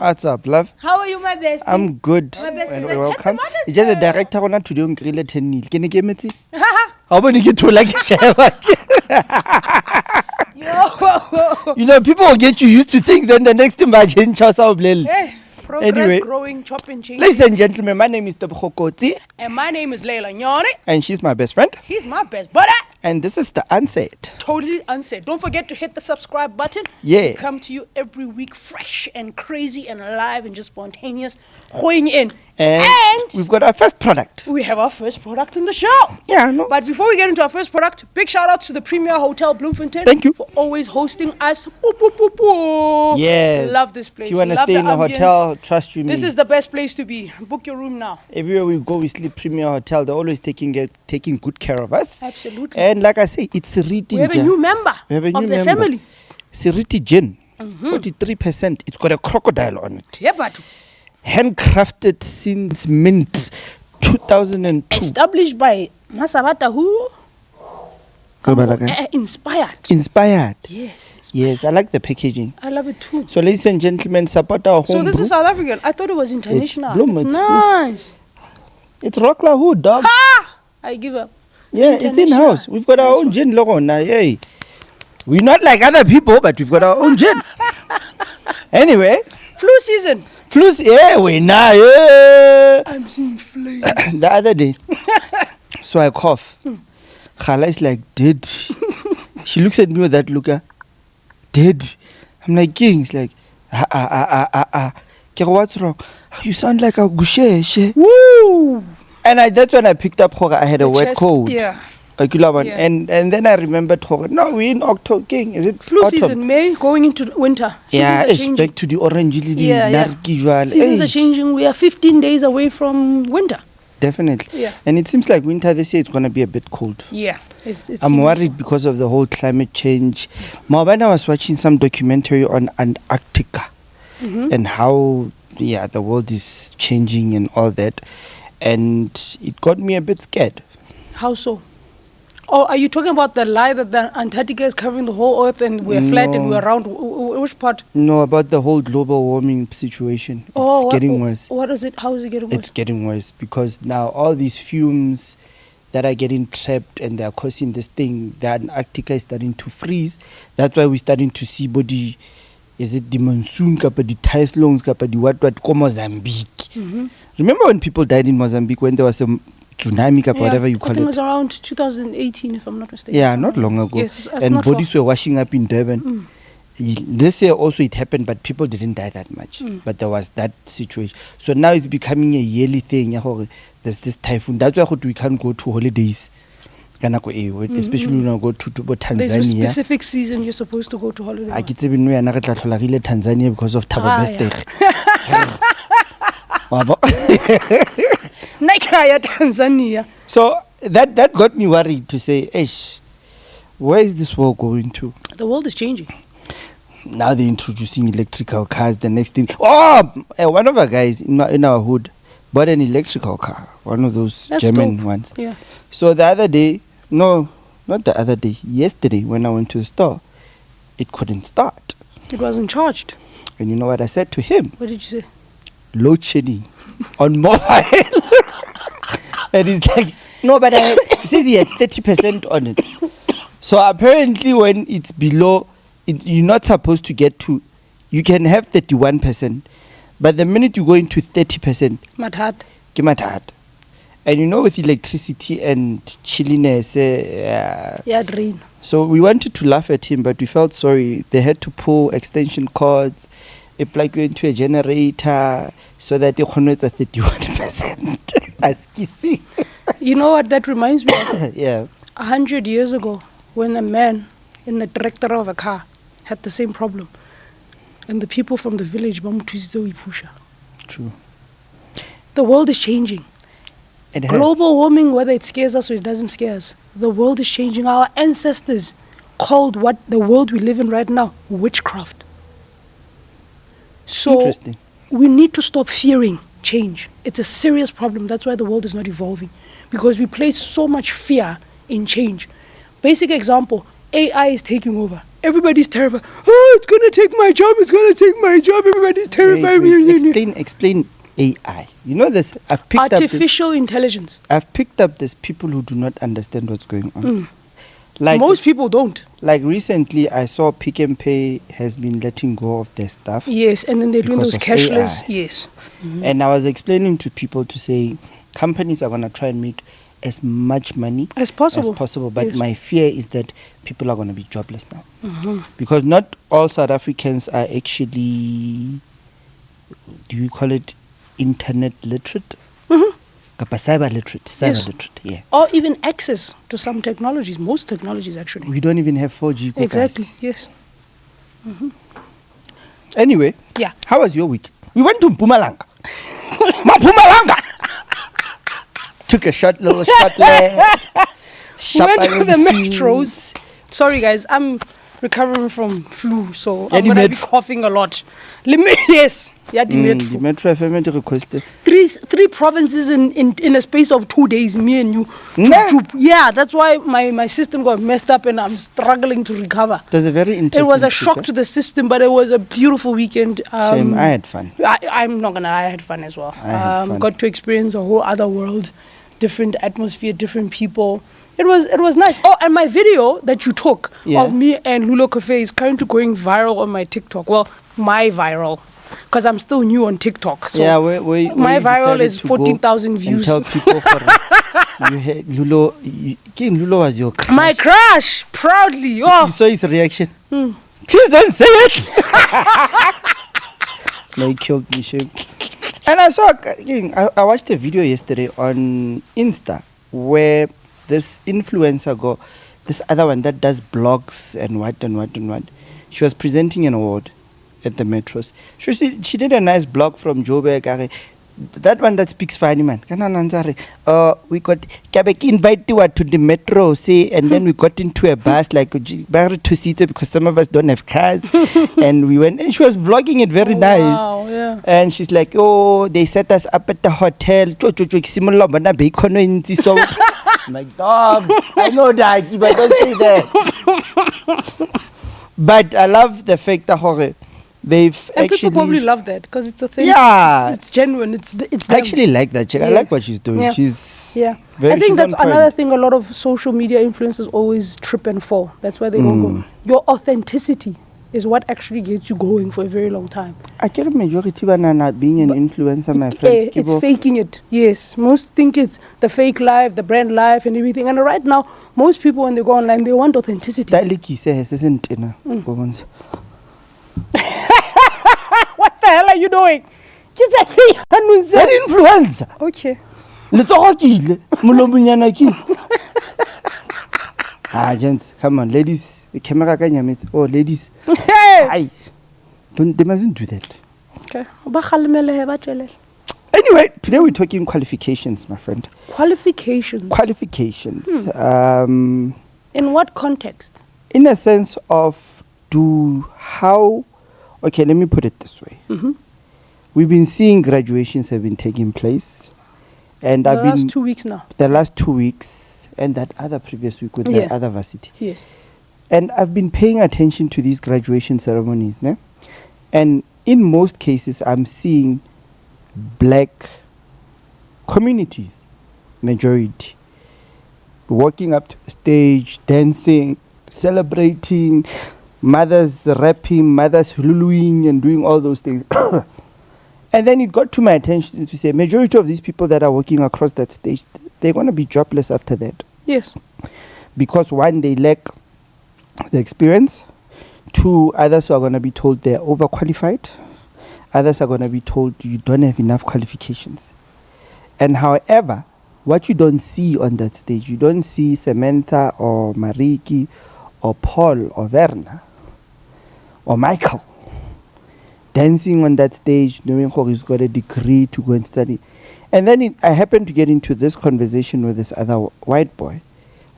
What's up, love? How are you, my best? I'm good. My bestie, And bestie. welcome. Happy Mother's It's just a Day. director on today on Grill 10 Nil. Can you give me tea? How about you get to like share much? Yo. You know, people will get you used to things, then the next thing I change us out. Hey, progress, Anyway. growing, chopping, changing. Ladies and gentlemen, my name is Tebokoti, And my name is Leila Nyoni. and she's my best friend. He's my best buddy. And this is the Unsaid. Totally unsaid. Don't forget to hit the subscribe button. Yeah. We come to you every week fresh and crazy and alive and just spontaneous. Going in. And we've got our first product. we have our first product in the show. Yeah, no. But before we get into our first product, big shout out to the Premier Hotel Bloemfontein. Thank you. For always hosting us. Boop, boop, boop, boop. Yeah. Love this place. If you want to Love stay the in a ambience. hotel, trust you me. This is the best place to be. Book your room now. Everywhere we go, we sleep Premier Hotel. They're always taking good care of us. Absolutely. And like I say, it's Siriti. We have a new member We have a of new the member. family. Siriti Gin. 43%. It's got a crocodile on it. Yeah, but Handcrafted since mint 2002. established by Masabata who? Inspired. Inspired. Yes. Yes, I like the packaging. I love it too. So, ladies and gentlemen, support our home. So this brew. is South African. I thought it was international. Bloom, It's it's- nice. It's Rockla Hood, dog. Ah! I give up. Yeah, it's in house. We've got our Nice own one. gin logo now. Yay. We're not like other people, but we've got our own gin. Anyway, Flu season. flus, yeah, we now, yeah. I'm seeing flame. The other day, so I cough. Khala is like, dead. She looks at me with that look, dead. I'm like, King. It's like, Kero, what's wrong? You sound like a gushe. Woo! And that's when I picked up, I had a wet Chest, cold. Yeah. A killer one. Yeah. And then I remembered, no, we're in October, King. Is it Flu autumn? season, May, going into winter. Yeah, Seasons are it's changing. back to the orange lily, Yeah. Seasons are Hey, changing. We are 15 days away from winter. definitely. Yeah. And it seems like winter this year it's going to be a bit cold. Yeah. I'm worried because of the whole climate change. When I was watching some documentary on Antarctica and how the world is changing and all that, and it got me a bit scared. How so? Oh, are you talking about the lie that the Antarctica is covering the whole Earth and we're flat and No. we're round? Which part? No, about the whole global warming situation. It's getting worse. What is it? How is it getting worse? It's getting worse because now all these fumes that are getting trapped and they are causing this thing, the Antarctica is starting to freeze. That's why we're starting to see body. Is it the monsoon kapa the typhoons kapa the what ko Mozambique? Remember when people died in Mozambique when there was a tsunami kapa whatever you I call think it it? was around 2018, if I'm not mistaken. Yeah, not long ago. Yes, it's And not bodies far. were washing up in Durban. This year also it happened, but people didn't die that much. But there was that situation. So now it's becoming a yearly thing. There's this typhoon. That's why we can't go to holidays. Especially when I go to Tanzania. There's a specific season you're supposed to go to holiday. I get even know yana re tla tlhola re ile Tanzania because of Thabo Ah, Bester. Wabo? Nakaya, Tanzania. So that got me worried to say, where is this world going to? The world is changing. Now they're introducing electrical cars. The next thing, one of our guys in our hood bought an electrical car, one of those That's German dope. ones. Yeah. So the other day, no, not the other day, yesterday when I went to the store, it couldn't start. It wasn't charged. And you know what I said to him? What did you say? Load shedding on mobile. And he's like, no, but he says he had 30% on it. So apparently when it's below, you're not supposed to get to, you can have 31%. But the minute you go into 30%, Mathad. ke mathata. And you know with electricity and chilliness, Yeah, drain. so we wanted to laugh at him, but we felt sorry. They had to pull extension cords, plug you into a generator so that it converts at 31%. As kissing. You know what that reminds me of? Yeah. 100 years ago, when a man in the tractor of a car had the same problem, and the people from the village pusha. True. The world is changing. It has. Global warming, whether it scares us or it doesn't scare us, the world is changing. Our ancestors called what the world we live in right now witchcraft. So Interesting. we need to stop fearing change. It's a serious problem. That's why the world is not evolving, because we place so much fear in change. Basic example, AI is taking over. everybody's terrified. Oh, it's gonna take my job. It's gonna take my job. Everybody's terrified. Explain AI. You know this. Artificial intelligence. I've picked up this people who do not understand what's going on. Like most people don't. Like recently, I saw Pick and Pay has been letting go of their stuff. Yes, and then they're doing those cashless. AI. Yes. And I was explaining to people to say companies are gonna try and make as much money as possible. But yes. my fear is that people are going to be jobless now. Because not all South Africans are actually, do you call it internet literate? Cyber literate, yeah. Or even access to some technologies, most technologies actually. We don't even have 4G. Exactly, yes. Anyway, yeah. How was your week? We went to Mpumalanga. Mpumalanga! Took a little shot left. Went to the metros. Sorry guys, I'm recovering from flu, so I'm going to be coughing a lot. Yes. Yeah, the metro. The metro FM requested. Three provinces in a space of 2 days, me and you. Yeah, that's why my system got messed up and I'm struggling to recover. It was a very interesting It was a shock to the system, but it was a beautiful weekend. Shame, I had fun. I'm not going to lie, I had fun as well. Got to experience a whole other world, different atmosphere, different people. It was nice. Oh, and my video that you took of me and Lulo Cafe is currently going viral on my TikTok. Well, my viral, because I'm still new on TikTok. So yeah, my viral is 14,000 views. And tell people Lulo was your crush. My crush, proudly. Oh. You saw his reaction. Please don't say it. No, he killed me, shame. And I watched a video yesterday on Insta where this influencer this other one that does blogs and what. She was presenting an award at the metros. She did a nice blog from Joburg. That one that speaks funny, man. We got Quebec invited to the metro, say, and then we got into a bus, like 2 seater, because some of us don't have cars. And we went, and she was vlogging it very nice. Wow, yeah. And she's like, oh, they set us up at the hotel. I'm like, dog, I know that, but don't say that. But I love the fact that they've and actually... people probably love that because it's a thing. Yeah. It's genuine. It's them. I actually like that chick. I like what she's doing. Yeah. She's I think that's another thing a lot of social media influencers always trip and fall. That's why they don't go. Your authenticity is what actually gets you going for a very long time. I get a majority banana being an influencer, my friend. It's faking it. Yes. Most think it's the fake life, the brand life and everything. And right now, most people when they go online, they want authenticity. What the hell are you doing? An influencer. Okay. Gents, come on, ladies. The camera can ladies. Hey! They mustn't do that. Okay. Anyway, today we're talking qualifications, my friend. Qualifications. In what context? In a sense of okay, let me put it this way. We've been seeing graduations have been taking place. And the last 2 weeks now. The last 2 weeks and that other previous week with the other varsity. Yes. And I've been paying attention to these graduation ceremonies. Ne? And in most cases, I'm seeing black communities, majority, walking up to the stage, dancing, celebrating, mothers rapping, mothers huluing and doing all those things. And then it got to my attention to say majority of these people that are walking across that stage, they're going to be jobless after that. Yes. Because one, they lack the experience. Two, others are going to be told they're overqualified. Others are going to be told you don't have enough qualifications. And however, what you don't see on that stage, you don't see Samantha or Mariki or Paul or Werner or Michael dancing on that stage, knowing how he's got a degree to go and study. And then I happened to get into this conversation with this other white boy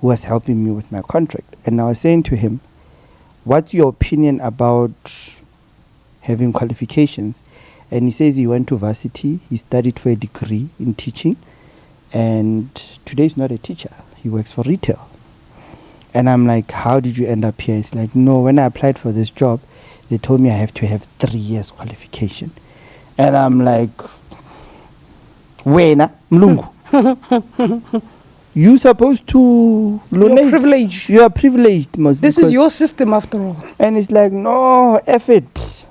who was helping me with my contract. And I was saying to him, what's your opinion about having qualifications? And he says he went to varsity, he studied for a degree in teaching, and today he's not a teacher, he works for retail. And I'm like, how did you end up here? It's like, no, when I applied for this job, they told me I have to have 3 years qualification. And I'm like, Wena, Mlungu. You supposed to donate. You're privileged. You are privileged, most. This is your system after all. And it's like, no, F it.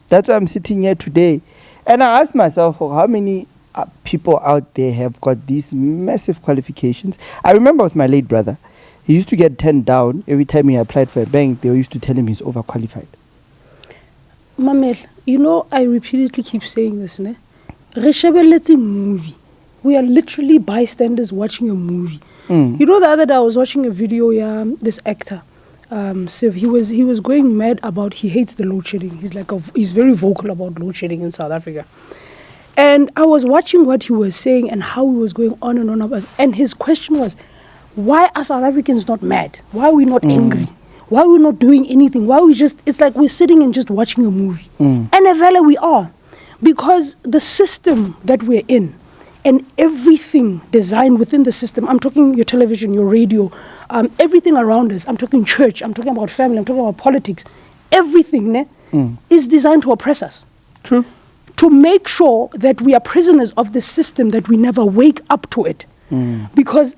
That's why I'm sitting here today. And I asked myself, how many people out there have got these massive qualifications? I remember with my late brother, he used to get turned down every time he applied for a bank. They used to tell him he's overqualified. Mamel, you know, I repeatedly keep saying this, ne? Let's movie. We are literally bystanders watching a movie. You know, the other day I was watching a video, this actor, Siv, he was going mad about, he hates the load shedding. He's very vocal about load shedding in South Africa. And I was watching what he was saying and how he was going on and on about, and his question was, why are South Africans not mad? Why are we not angry? Why are we not doing anything? Why are we just, it's like we're sitting and just watching a movie. And eventually we are. Because the system that we're in, and everything designed within the system, I'm talking your television, your radio, everything around us, I'm talking church, I'm talking about family, I'm talking about politics, everything is designed to oppress us. True. To make sure that we are prisoners of the system, that we never wake up to it. Because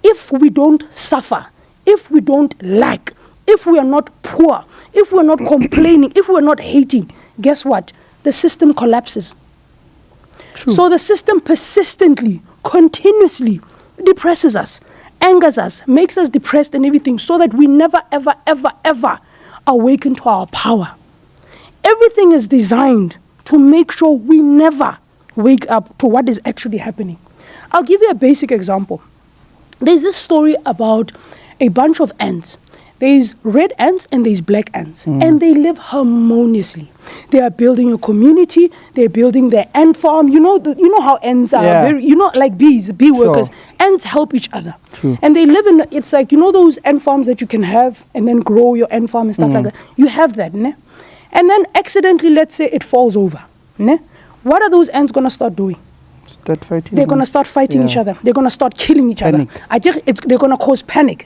if we don't suffer, if we don't lack, if we are not poor, if we're not complaining, if we're not hating, guess what? The system collapses. True. So the system persistently, continuously depresses us, angers us, makes us depressed and everything, so that we never, ever, ever, ever awaken to our power. Everything is designed to make sure we never wake up to what is actually happening. I'll give you a basic example. There's this story about a bunch of ants. There's red ants and there's black ants, and they live harmoniously. They are building a community. They're building their ant farm. You know how ants are. Very, like bees, bee workers. Ants help each other. True. And they live in, it's like, those ant farms that you can have and then grow your ant farm and stuff like that. You have that, ne? And then accidentally, let's say it falls over, ne? What are those ants going to start doing? Start fighting. They're going to start fighting each other. They're going to start killing each other. They're going to cause panic.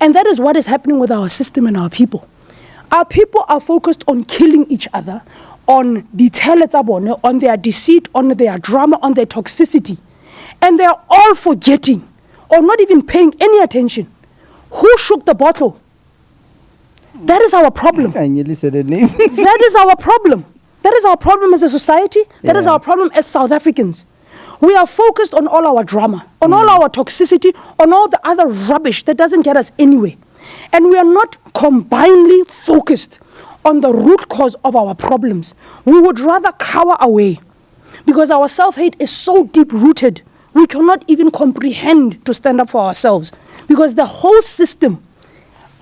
And that is what is happening with our system and our people. Our people are focused on killing each other, on on their deceit, on their drama, on their toxicity. And they are all forgetting or not even paying any attention. Who shook the bottle? That is our problem. I nearly said the name. That is our problem. That is our problem as a society. That is our problem as South Africans. We are focused on all our drama, on all our toxicity, on all the other rubbish that doesn't get us anywhere. And we are not combinedly focused on the root cause of our problems. We would rather cower away because our self-hate is so deep-rooted, we cannot even comprehend to stand up for ourselves because the whole system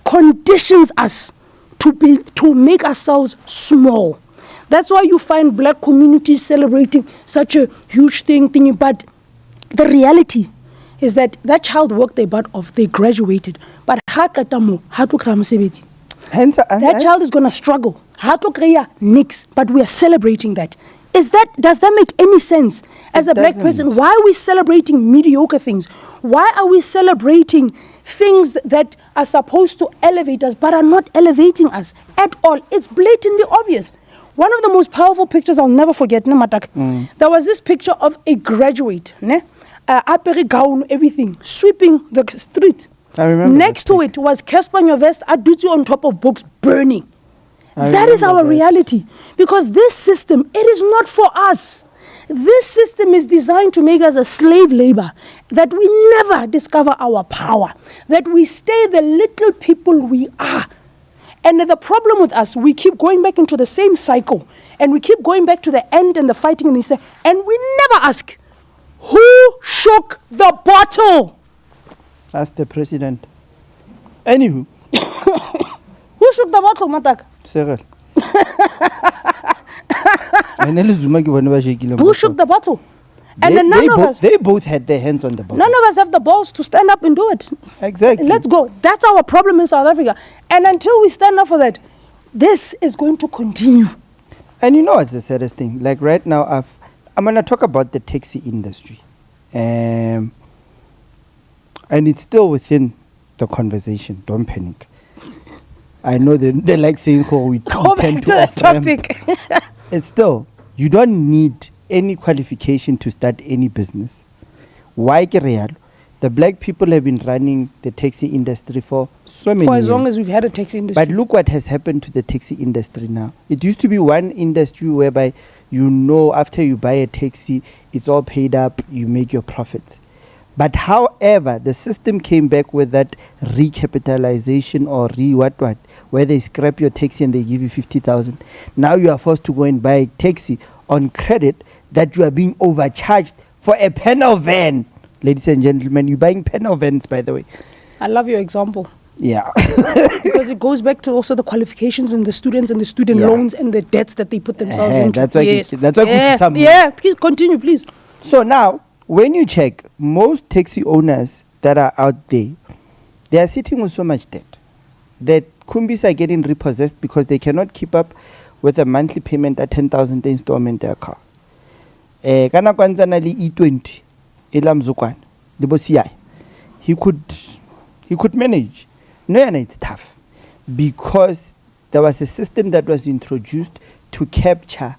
conditions us to make ourselves small. That's why you find black communities celebrating such a huge thing. But the reality is that child worked their butt off. They graduated. But that child is going to struggle. Nix. But we are celebrating that. Does that make any sense? As a black person, why are we celebrating mediocre things? Why are we celebrating things that are supposed to elevate us but are not elevating us at all? It's blatantly obvious. One of the most powerful pictures I'll never forget, there was this picture of a graduate, apere gown, everything, sweeping the street. I remember. Next to it was Casper Nyovest Aduti on top of books burning. That is our reality. Because this system, it is not for us. This system is designed to make us a slave labor, that we never discover our power, that we stay the little people we are. And the problem with us, we keep going back into the same cycle. And we keep going back to the end and the fighting and and we never ask, who shook the bottle? That's the president. Anywho. Who shook the bottle, Matak? Cyril. Who shook the bottle? And then they both had their hands on the bottle. None of us have the balls to stand up and do it. Exactly. Let's go. That's our problem in South Africa. And until we stand up for that, this is going to continue. And you know what's the saddest thing? Like right now, I'm going to talk about the taxi industry. And it's still within the conversation. Don't panic. I know they like saying, "Oh, we go back to the topic." It's still, you don't need any qualification to start any business. Why real? The black people have been running the taxi industry for so many years. For as long as we've had a taxi industry. But look what has happened to the taxi industry now. It used to be one industry whereby after you buy a taxi, it's all paid up, you make your profits. But however, the system came back with that recapitalization or where they scrap your taxi and they give you 50,000. Now you are forced to go and buy a taxi on credit that you are being overcharged for a panel van. Ladies and gentlemen, you're buying panel vans, by the way. I love your example. Yeah. Because it goes back to also the qualifications and the students and the student loans and the debts that they put themselves into. That's why yeah, please continue, please. So now, when you check, most taxi owners that are out there, they are sitting with so much debt. The Kumbis are getting repossessed because they cannot keep up with a monthly payment at 10,000 installment their car. Kana kwanza li E20 elamzukwana libo CI. He could manage. No, and it's tough because there was a system that was introduced to capture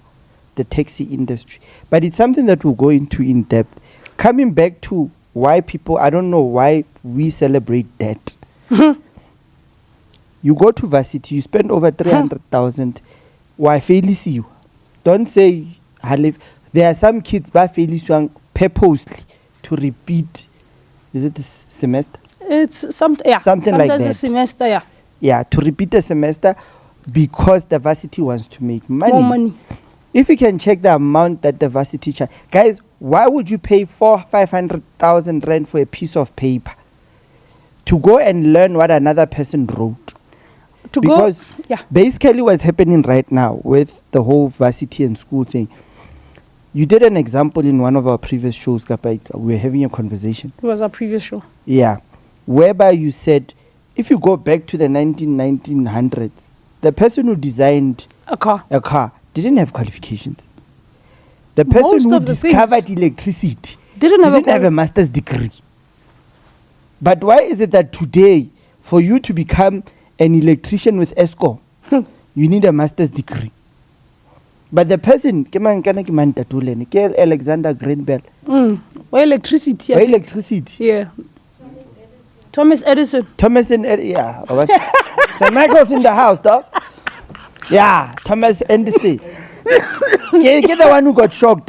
the taxi industry. But it's something that we'll go into in depth. Coming back to why people, I don't know why we celebrate debt. You go to varsity, you spend over 300,000. Why fail you? Don't say, there are some kids by fail purposely to repeat. Is it a semester? It's something like that. Sometimes a semester, yeah. Yeah, to repeat a semester because the varsity wants to make money. More money. If you can check the amount that the varsity charge, guys, why would you pay 500,000 rand for a piece of paper to go and learn what another person wrote? Because basically what's happening right now with the whole varsity and school thing, you did an example in one of our previous shows, Kapa. We were having a conversation. It was our previous show. Yeah. Whereby you said, if you go back to the 1900s, the person who designed a car didn't have qualifications. The person who discovered electricity didn't have a master's degree. But why is it that today, for you to become an electrician with ESCO, you need a master's degree? But the person, Alexander Graham Bell. Or electricity. Electricity. Yeah. Thomas Edison. Yeah. St. Michael's in the house, though. Yeah, Thomas Edison. Get the one who got shocked,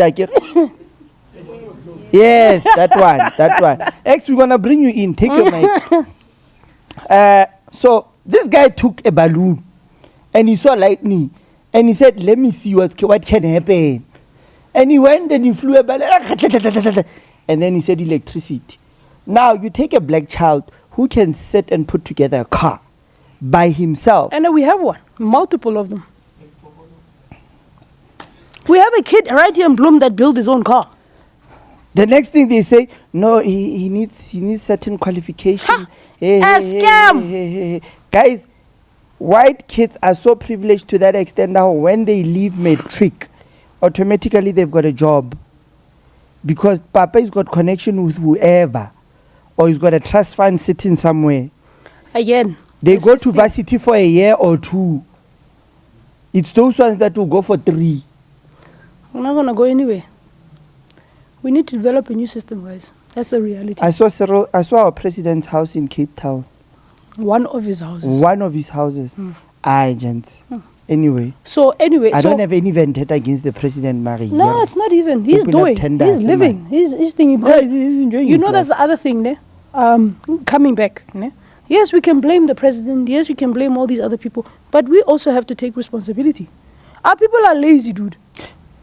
Yes, that one. X, we're going to bring you in. Take your mic. So, this guy took a balloon and he saw lightning and he said, let me see what can happen. And he went and he flew a balloon and then he said electricity. Now, you take a black child who can sit and put together a car by himself. And we have one, multiple of them. We have a kid right here in Bloom that built his own car. The next thing they say, no, he needs certain qualification. A scam. Guys, white kids are so privileged to that extent now when they leave matric, automatically they've got a job. Because Papa's got connection with whoever. Or he's got a trust fund sitting somewhere. Again. They go to varsity for a year or two. It's those ones that will go for 3. We're not going to go anywhere. We need to develop a new system, guys. That's the reality. I saw our president's house in Cape Town. One of his houses. Gents. Anyway. I don't have any vendetta against the president, Marie. No, it's not even. He's doing. He's living. He's thinking. Because he's enjoying his life. That's the other thing, ne? Coming back, ne? Yes, we can blame the president. Yes, we can blame all these other people. But we also have to take responsibility. Our people are lazy, dude.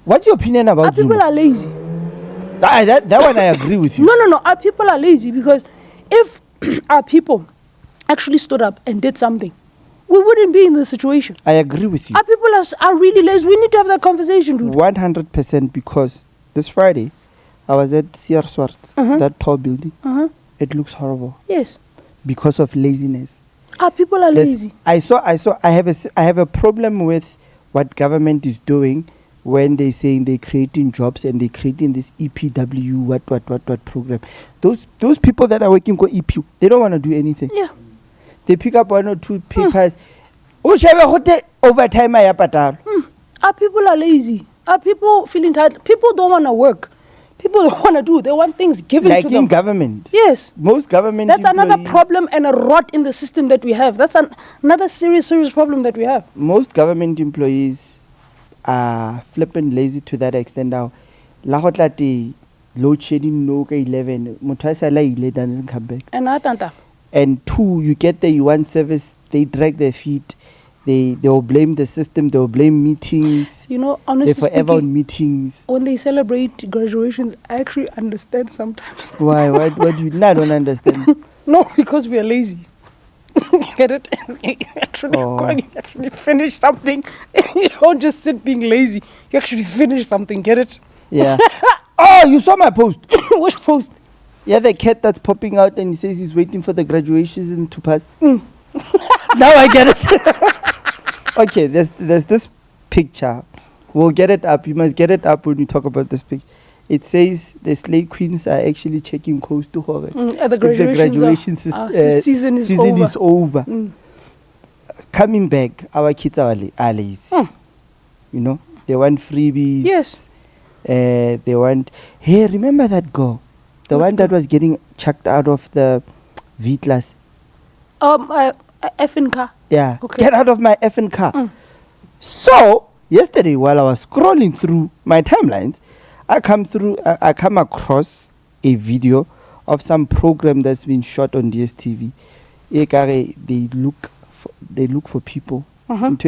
What's your opinion about Zulu? Our people are lazy. That one I agree with you. No. Our people are lazy because if our people actually stood up and did something, we wouldn't be in this situation. I agree with you. Our people are really lazy. We need to have that conversation, dude. 100%, because this Friday, I was at CR Swartz, that tall building. It looks horrible. Yes. Because of laziness. Our people are lazy. I have a problem with what government is doing when they're saying they're creating jobs and they're creating this EPW, what program. Those people that are working for EPU, they don't want to do anything. Yeah. They pick up 1 or 2 papers. Overtime. Our people are lazy. Our people feel entitled. People don't want to work. People don't want to do. They want things given to them. Like in government. Yes. Most government That's another problem and a rot in the system that we have. That's another serious problem that we have. Most government employees are flipping lazy to that extent now. La hotlati load shedding no 11. Mutwasa doesn't come back. And 2, you get there, you want service, they drag their feet. They will blame the system. They will blame meetings. You know, honestly they're forever on meetings. When they celebrate graduations, I actually understand sometimes. Why? What do you? No, I don't understand. No, because we are lazy. Get it? actually finish something. You don't just sit being lazy. You actually finish something. Get it? Yeah. Oh, you saw my post. Which post? Yeah, the cat that's popping out and he says he's waiting for the graduations to pass. Now I get it. Okay, there's this picture. We'll get it up. You must get it up when we talk about this picture. It says the slave queens are actually checking close to her. The graduation season is over. Coming back, our kids are lazy. You know, they want freebies. Yes. They want. Hey, remember that girl, the one that was getting chucked out of the V class. Effing car. Yeah. Okay. Get out of my effing car. So yesterday, while I was scrolling through my timelines, I come across a video of some program that's been shot on DSTV. They look for people. Find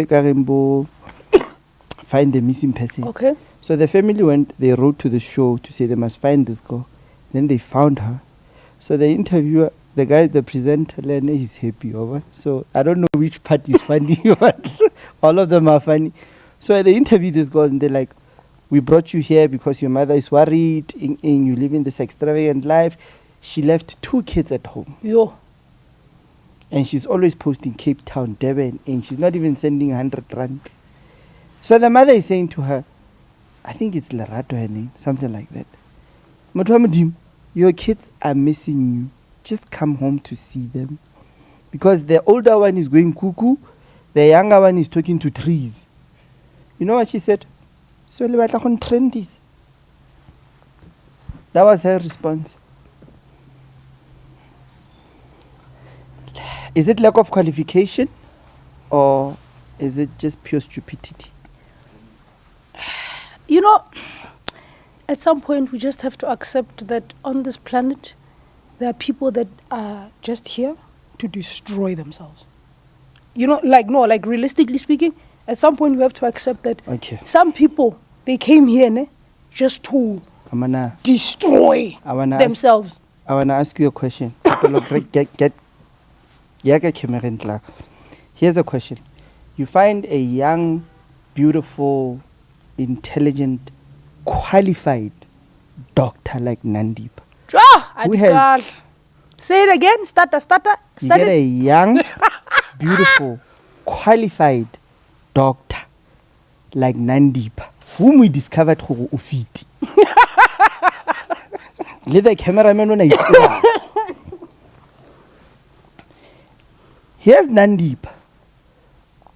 the missing person. Okay. So the family went. They wrote to the show to say they must find this girl. Then they found her. So the interviewer, the guy, the presenter, he's happy over. So I don't know which part is funny, but all of them are funny. So they interviewed this girl and they're like, we brought you here because your mother is worried in you living this extravagant life. She left 2 kids at home. Yo. And she's always posting Cape Town, Durban, and she's not even sending 100 rand. So the mother is saying to her, I think it's Lerato her name, something like that. Motwamudim, your kids are missing you. Just come home to see them. Because the older one is going cuckoo, the younger one is talking to trees. You know what she said? So trendies. That was her response. Is it lack of qualification or is it just pure stupidity? You know, at some point we just have to accept that on this planet there are people that are just here to destroy themselves. You know, like realistically speaking, at some point we have to accept that some people, they came here just to destroy themselves. I want to ask you a question. Here's a question. You find a young, beautiful, intelligent, qualified doctor like Nandip. Say it again. Start. You get a young, beautiful, qualified doctor like Nandip, whom we discovered who ufiti. Let the cameraman on. Here's Nandip,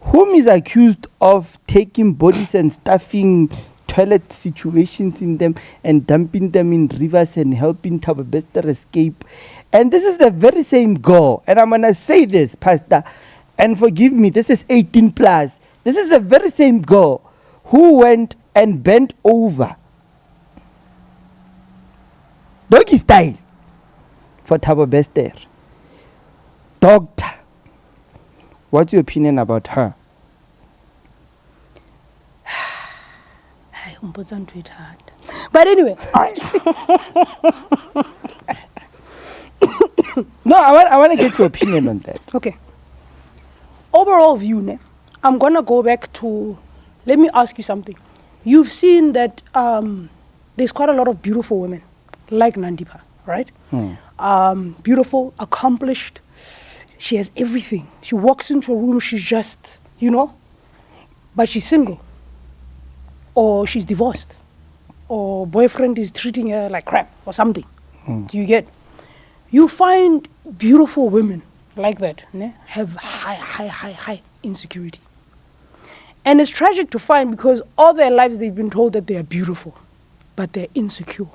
whom is accused of taking bodies and stuffing toilet situations in them and dumping them in rivers and helping Thabo Bester escape. And this is the very same girl. And I'm going to say this, Pastor, and forgive me, this is 18 plus. This is the very same girl who went and bent over, doggy style, for Thabo Bester. Doctor, what's your opinion about her? But anyway, no, I want to get your opinion on that. Okay. Overall view, I'm going to go back to, let me ask you something. You've seen that there's quite a lot of beautiful women, like Nandipa, right? Beautiful, accomplished. She has everything. She walks into a room, she's just, but she's single. or she's divorced, or boyfriend is treating her like crap or something. Do you get? You find beautiful women like that have high insecurity. And it's tragic to find, because all their lives they've been told that they are beautiful, but they're insecure.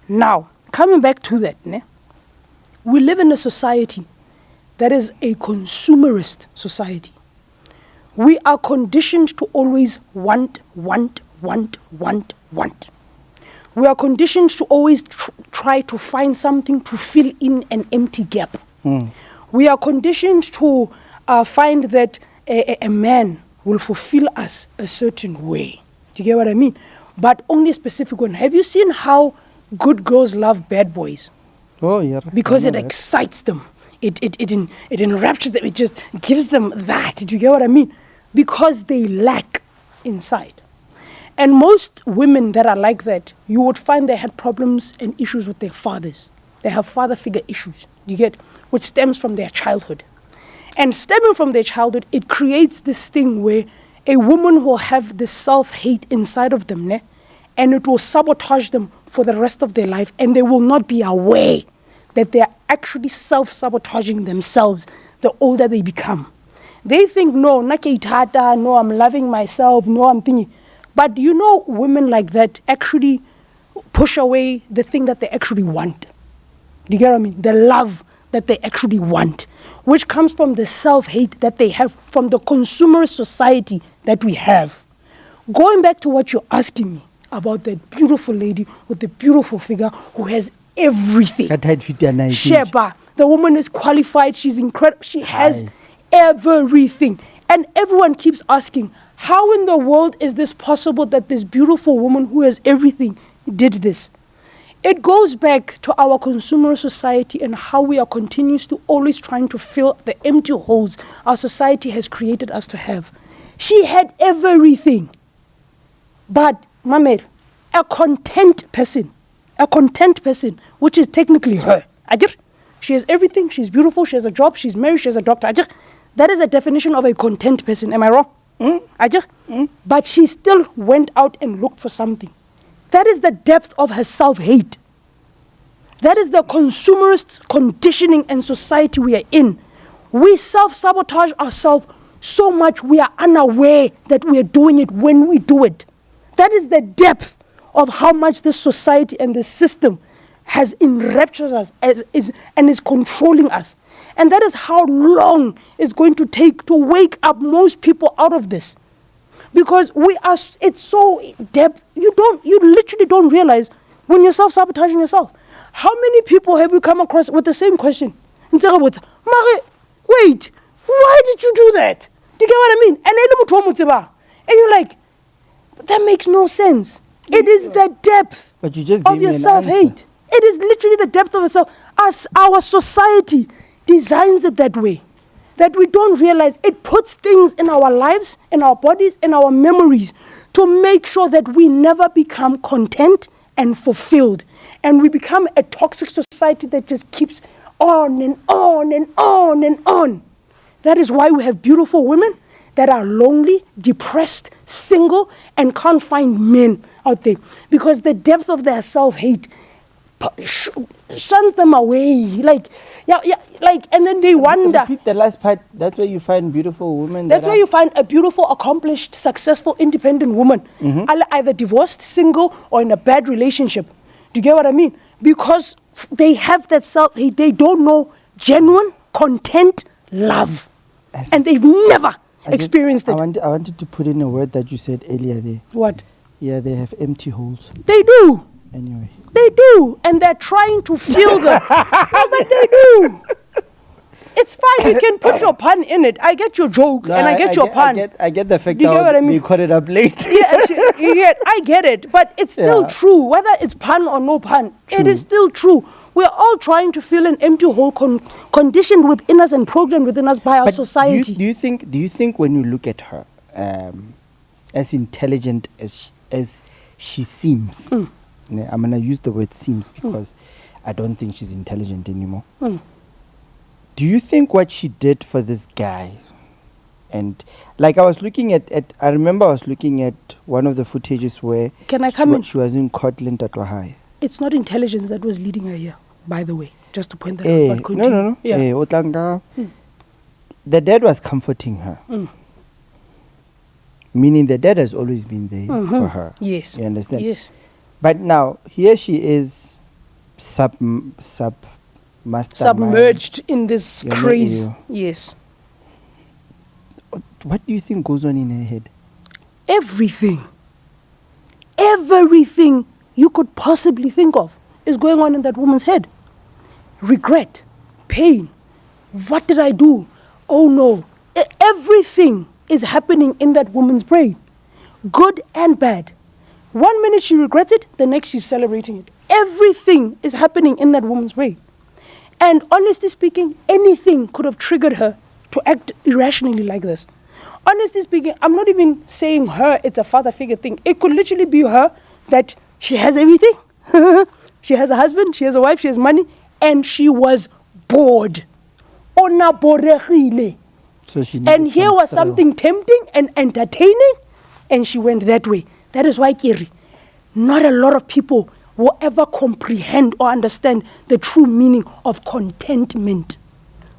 Now, coming back to that, we live in a society that is a consumerist society. We are conditioned to always want. We are conditioned to always try to find something to fill in an empty gap. We are conditioned to find that a man will fulfill us a certain way. Do you get what I mean? But only a specific one. Have you seen how good girls love bad boys? Oh, yeah. Because it excites them. It enraptures them. It just gives them that. Do you get what I mean? Because they lack inside. And most women that are like that, you would find they had problems and issues with their fathers. They have father figure issues, you get, which stems from their childhood. And stemming from their childhood, it creates this thing where a woman will have this self-hate inside of them, and it will sabotage them for the rest of their life, and they will not be aware that they are actually self-sabotaging themselves the older they become. They think, no, no, I'm loving myself, no, I'm thinking. But you know, women like that actually push away the thing that they actually want. Do you get what I mean? The love that they actually want, which comes from the self-hate that they have from the consumer society that we have. Going back to what you're asking me about that beautiful lady with the beautiful figure who has everything. Sheba, the woman is qualified, she's incredible, she has everything. And everyone keeps asking, how in the world is this possible that this beautiful woman who has everything did this? It goes back to our consumer society and how we are continuously always trying to fill the empty holes our society has created us to have. She had everything. But, Mamel, a content person, which is technically her. She has everything, she's beautiful, she has a job, she's married, she has a doctor. That is a definition of a content person. Am I wrong? But she still went out and looked for something. That is the depth of her self-hate. That is the consumerist conditioning and society we are in. We self-sabotage ourselves so much we are unaware that we are doing it when we do it. That is the depth of how much this society and this system has enraptured us and is controlling us. And that is how long it's going to take to wake up most people out of this. Because it's so depth, you literally don't realize when you're self-sabotaging yourself. How many people have you come across with the same question? Wait, why did you do that? Do you get what I mean? And you're like, that makes no sense. It is the depth of your self-hate. It is literally the depth of yourself. As our society designs it that way, that we don't realize it puts things in our lives, in our bodies, in our memories to make sure that we never become content and fulfilled. And we become a toxic society that just keeps on and on and on and on. That is why we have beautiful women that are lonely, depressed, single, and can't find men out there. Because the depth of their self-hate shuns them away, and then they wonder. Repeat the last part. That's where you find beautiful women. That's where you find a beautiful, accomplished, successful, independent woman, either divorced, single, or in a bad relationship. Do you get what I mean? Because they have that self-hate. They don't know genuine, content love, and they've never experienced it. I wanted to put in a word that you said earlier there. What? Yeah, they have empty holes. They do. Anyway. They do, and they're trying to fill them. No, but they do. It's fine. You can put your pun in it. I get your joke, and I get your pun. I get the fact that we caught it up late. I get it, but it's still true. Whether it's pun or no pun, it is still true. We're all trying to fill an empty hole conditioned within us and programmed within us by our society. Do you think when you look at her, as intelligent as she seems? I'm going to use the word seems because I don't think she's intelligent anymore. Do you think what she did for this guy And like I was looking at I remember I was looking at one of the footages where Can I come in? She was in Scotland at Wahai. It's not intelligence that was leading her here, by the way. Just to point that out. But continue. No. Yeah. The dad was comforting her. Meaning the dad has always been there for her. Yes. You understand? Yes. But now, here she is submerged in this craze. Yes. What do you think goes on in her head? Everything. Everything you could possibly think of is going on in that woman's head. Regret, pain, what did I do? Oh no. Everything is happening in that woman's brain. Good and bad. 1 minute she regrets it, the next she's celebrating it. Everything is happening in that woman's brain. And honestly speaking, anything could have triggered her to act irrationally like this. Honestly speaking, I'm not even saying her, it's a father figure thing. It could literally be her that she has everything. She has a husband, she has a wife, she has money, and she was bored. Onaboregile. And here was something tempting and entertaining, and she went that way. That is why, Kiri, not a lot of people will ever comprehend or understand the true meaning of contentment.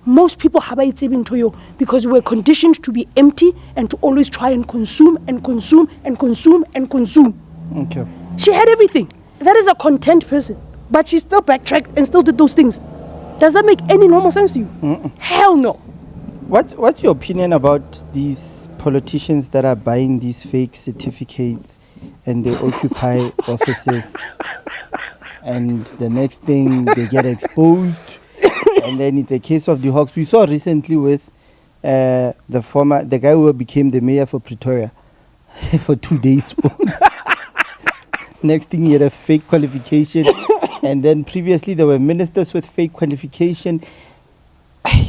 Most people have it into you because we were conditioned to be empty and to always try and consume and consume and consume and consume. Okay. She had everything. That is a content person. But she still backtracked and still did those things. Does that make any normal sense to you? Hell no. What's your opinion about these politicians that are buying these fake certificates and they occupy offices and the next thing they get exposed and then it's a case of the Hawks? We saw recently with the guy who became the mayor for Pretoria for 2 days. Next thing he had a fake qualification and then previously there were ministers with fake qualification.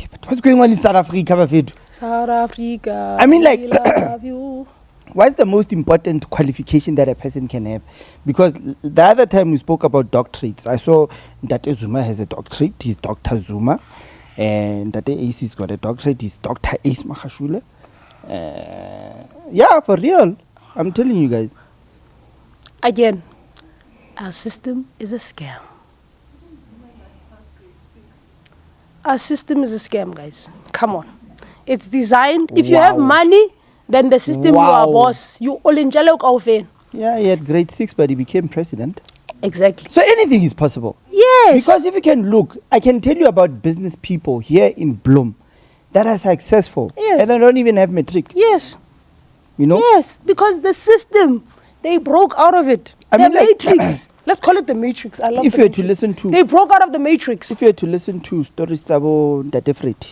But what's going on in South Africa, Bafetu? South Africa. I mean, like, what's the most important qualification that a person can have? Because the other time we spoke about doctorates, I saw that Zuma has a doctorate. He's Dr. Zuma. And that Ace's got a doctorate. He's Dr. Ace Mahashule. Yeah, for real. I'm telling you guys. Again, our system is a scam. Our system is a scam, guys. Come on. It's designed. If you have money, then the system you are boss. You all in jello. Yeah, he had grade 6, but he became president. Exactly. So anything is possible. Yes. Because if you can look, I can tell you about business people here in Bloem that are successful. Yes. And they don't even have matric. Yes. You know? Yes. Because the system, they broke out of it. The matrix. Let's call it the matrix. I love if you were to listen to... They broke out of the matrix. If you were to listen to stories about Ntate Fred,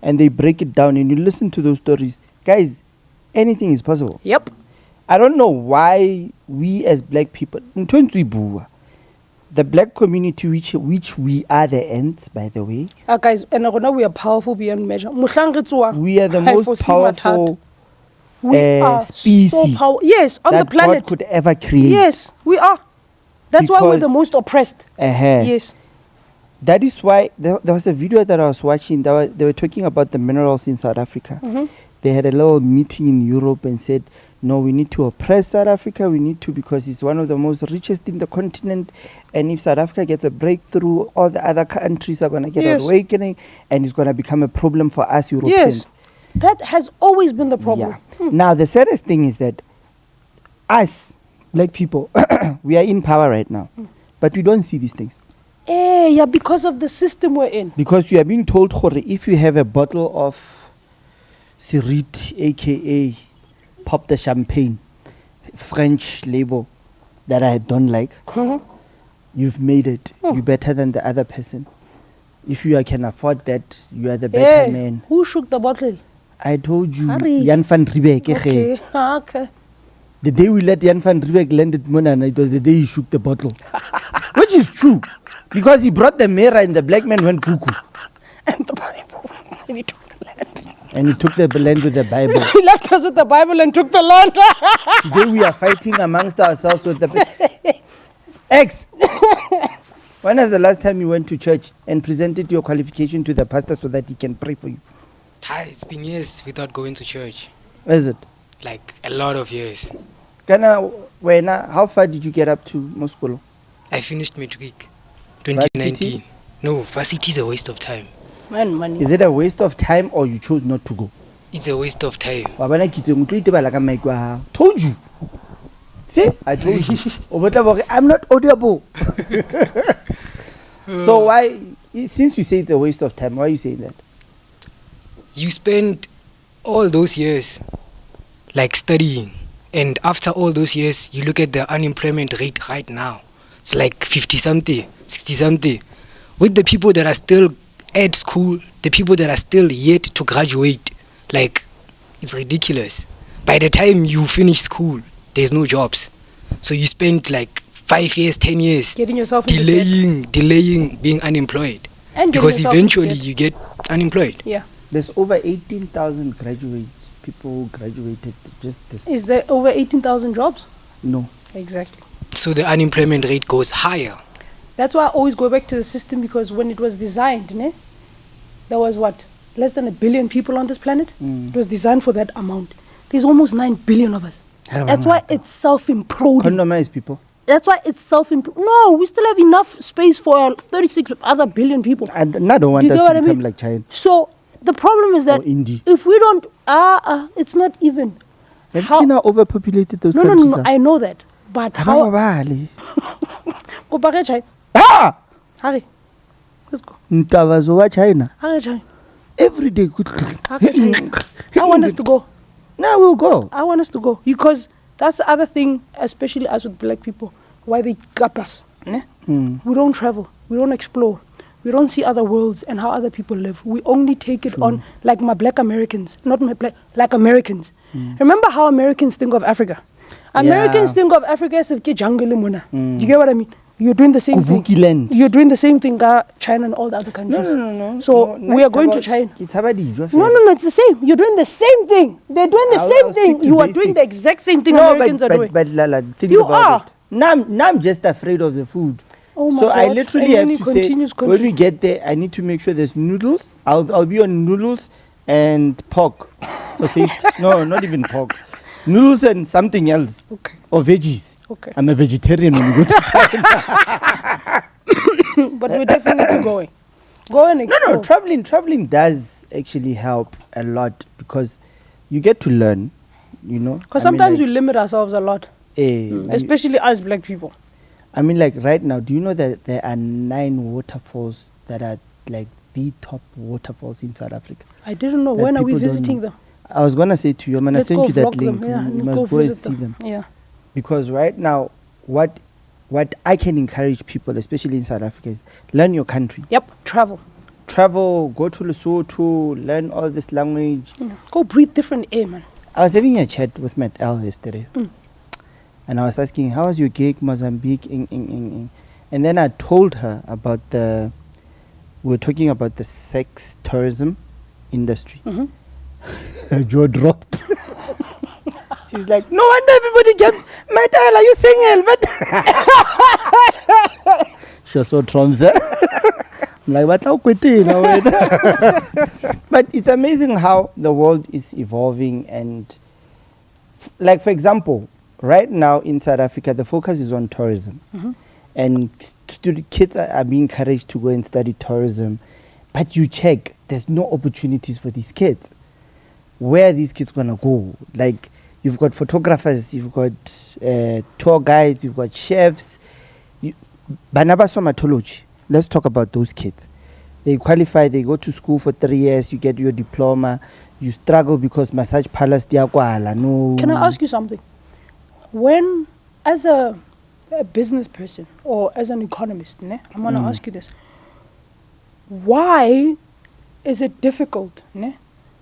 and they break it down and you listen to those stories, guys, anything is possible. Yep. I don't know why we as black people, the black community, which we are the ends, by the way. Guys, and I know we are powerful beyond measure. We are the most powerful species so yes, on that the planet God could ever create. Yes, we are. That's why we're the most oppressed. Yes. That is why there was a video that I was watching. They were talking about the minerals in South Africa. They had a little meeting in Europe and said, no, we need to oppress South Africa. We need to, because it's one of the most richest in the continent. And if South Africa gets a breakthrough, all the other countries are going to get an awakening, and it's going to become a problem for us Europeans. Yes. That has always been the problem. Yeah. Now, the saddest thing is that us, black people, we are in power right now. But we don't see these things. Yeah, because of the system we're in. Because you are being told, if you have a bottle of Sirit, a.k.a. Pop the Champagne, French label, that I don't like, you've made it. You're better than the other person. If you can afford that, you are the better man. Who shook the bottle? I told you, Jan van Riebeck. Okay. The day we let Jan van Riebeck land at Monana, it was the day he shook the bottle. Which is true. Because he brought the mirror and the black man went cuckoo. And the Bible. And he took the land. And he took the land with the Bible. He left us with the Bible and took the land. Today we are fighting amongst ourselves with the... X! When was the last time you went to church and presented your qualification to the pastor so that he can pray for you? Hi, it's been years without going to church. Is it? Like a lot of years. How far did you get up to Moscow? I finished matric 2019. No, varsity is a waste of time. Man. Is it a waste of time or you chose not to go? It's a waste of time. Told you. See, I told you. I'm not audible. So why, since you say it's a waste of time, why are you saying that? You spend all those years like studying, and after all those years you look at the unemployment rate right now. It's like 50 something, 60 something. With the people that are still at school, the people that are still yet to graduate, like, it's ridiculous. By the time you finish school, there's no jobs. So you spend like 5 years, 10 years getting yourself delaying being unemployed, and because eventually you get unemployed. Yeah. There's over 18,000 graduates, people who graduated just this. Is there over 18,000 jobs? No. Exactly. So the unemployment rate goes higher. That's why I always go back to the system, because when it was designed, there was what? Less than 1 billion people on this planet? It was designed for that amount. There's almost 9 billion of us. That's why it's self-imploding. Condomize people. That's why it's self-imploding. No, we still have enough space for 36 other billion people. And I don't want us to become like China. So the problem is that if we don't, it's not even. Have you seen how overpopulated those countries are? No, I know that. But how? Go back to China. Hurry. Let's go. China. Hurry, China. Every day. I want us to go. No, we'll go. I want us to go. Because that's the other thing, especially us with black people, why they gap us. We don't travel. We don't explore. We don't see other worlds and how other people live. We only take it on like my black Americans, not my black, like Americans. Remember how Americans think of Africa? Americans think of Africa as a jungle. You get what I mean? You're doing the same thing. Land. You're doing the same thing, China and all the other countries. No. So we are going to China. No, it's the same. You're doing the same thing. They're doing the same thing. You are doing the exact same thing Americans are doing. But Lala, think you about are. it. Now I'm just afraid of the food. Oh my so God. I literally have to say, when we get there, I need to make sure there's noodles. I'll be on noodles and pork for safety. No, not even pork. Noodles and something else. Okay. Or veggies. Okay. I'm a vegetarian when you go to China. But we're definitely going. Go and explore. No, traveling does actually help a lot because you get to learn, Because sometimes we limit ourselves a lot. Especially us black people. I mean, like right now, do you know that there are 9 waterfalls that are like the top waterfalls in South Africa? I didn't know. When are we visiting them? I was going to say to you, I'm going to send you that link. Yeah, you must go and see them. Yeah. Because right now, what I can encourage people, especially in South Africa, is learn your country. Yep, travel. Go to Lesotho, learn all this language. Go breathe different air, man. I was having a chat with Matt L yesterday. And I was asking, how was your gig, Mozambique? And then I told her about we were talking about the sex tourism industry. Her jaw dropped. She's like, no wonder everybody comes. Matt L, are you single? She was so tromza. I'm like, what? But it's amazing how the world is evolving. And like, for example, right now in South Africa, the focus is on tourism. And kids are being encouraged to go and study tourism. But you check, there's no opportunities for these kids. Where are these kids going to go? Like, you've got photographers, you've got tour guides, you've got chefs. Banaba somatology. Let's talk about those kids. They qualify, they go to school for 3 years, you get your diploma, you struggle because massage palace diakwala. No. Can I ask you something? When, as a business person or as an economist, I'm going to ask you this. Why is it difficult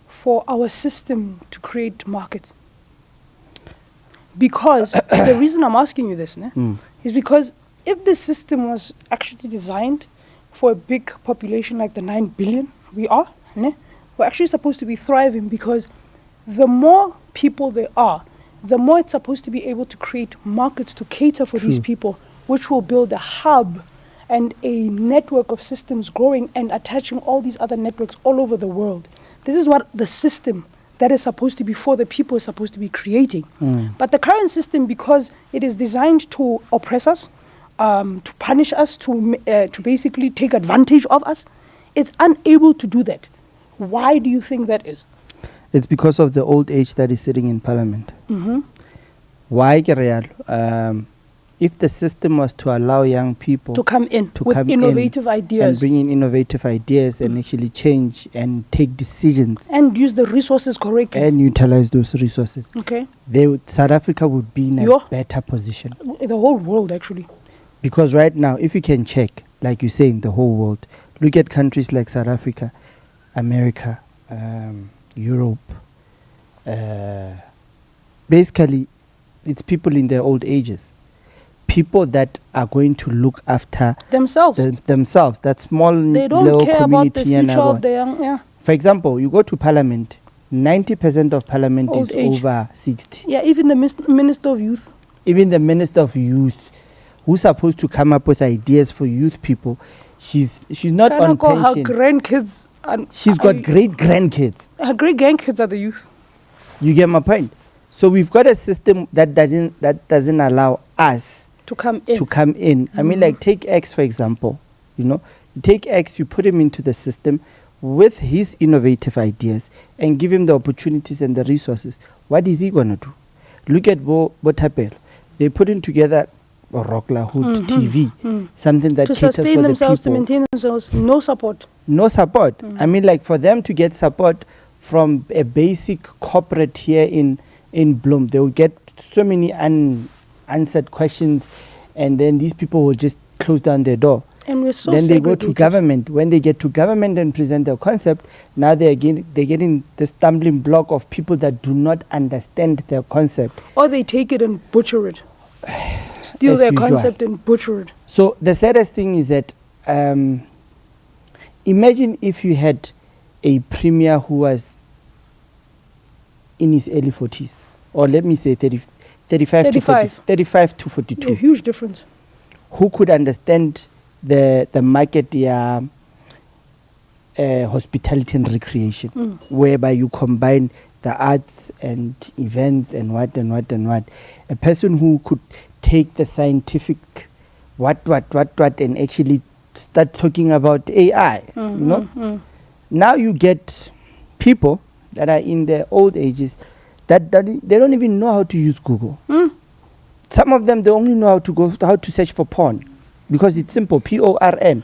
for our system to create markets? Because the reason I'm asking you this is because if the system was actually designed for a big population like the 9 billion we are, we're actually supposed to be thriving, because the more people there are, the more it's supposed to be able to create markets to cater for these people, which will build a hub and a network of systems growing and attaching all these other networks all over the world. This is what the system that is supposed to be for the people is supposed to be creating. But the current system, because it is designed to oppress us, to punish us, to basically take advantage of us, it's unable to do that. Why do you think that is? It's because of the old age that is sitting in parliament. Why, if the system was to allow young people to come in with innovative ideas and bring in innovative ideas and actually change and take decisions and use the resources correctly and utilize those resources, South Africa would be in a better position. The whole world, actually. Because right now, if you can check, like you say, in the whole world, look at countries like South Africa, America, Europe. Basically, it's people in their old ages. People that are going to look after themselves. That small they don't little care community about the future of the young. For example, you go to parliament, 90% of parliament old is age. over 60. Yeah, even the minister of youth. Even the minister of youth, who's supposed to come up with ideas for youth people, she's not on pension. Her grandkids. She's got great grandkids. Her great grandkids are the youth. You get my point. So we've got a system that doesn't allow us to come in. I mean, like, take X, for example. You take X, you put him into the system with his innovative ideas and give him the opportunities and the resources. What is he going to do? Look at Botapel. They put in together Rockla Hood TV, something that to caters sustain for themselves, the people. to maintain themselves. No support. I mean, like, for them to get support from a basic corporate here in Bloem, they will get so many unanswered questions, and then these people will just close down their door. And we're so then they go to government. When they get to government and present their concept, now they're getting the stumbling block of people that do not understand their concept. Or they take it and butcher it. Steal their concept and butcher it. So the saddest thing is that imagine if you had a premier who was in his early 40s, or let me say 35 to 42. A huge difference. Who could understand the market, hospitality and recreation, whereby you combine the arts and events and what. A person who could take the scientific what and actually start talking about AI, Now you get people that are in their old ages that they don't even know how to use Google. Some of them, they only know how to search for porn, because it's simple, PORN.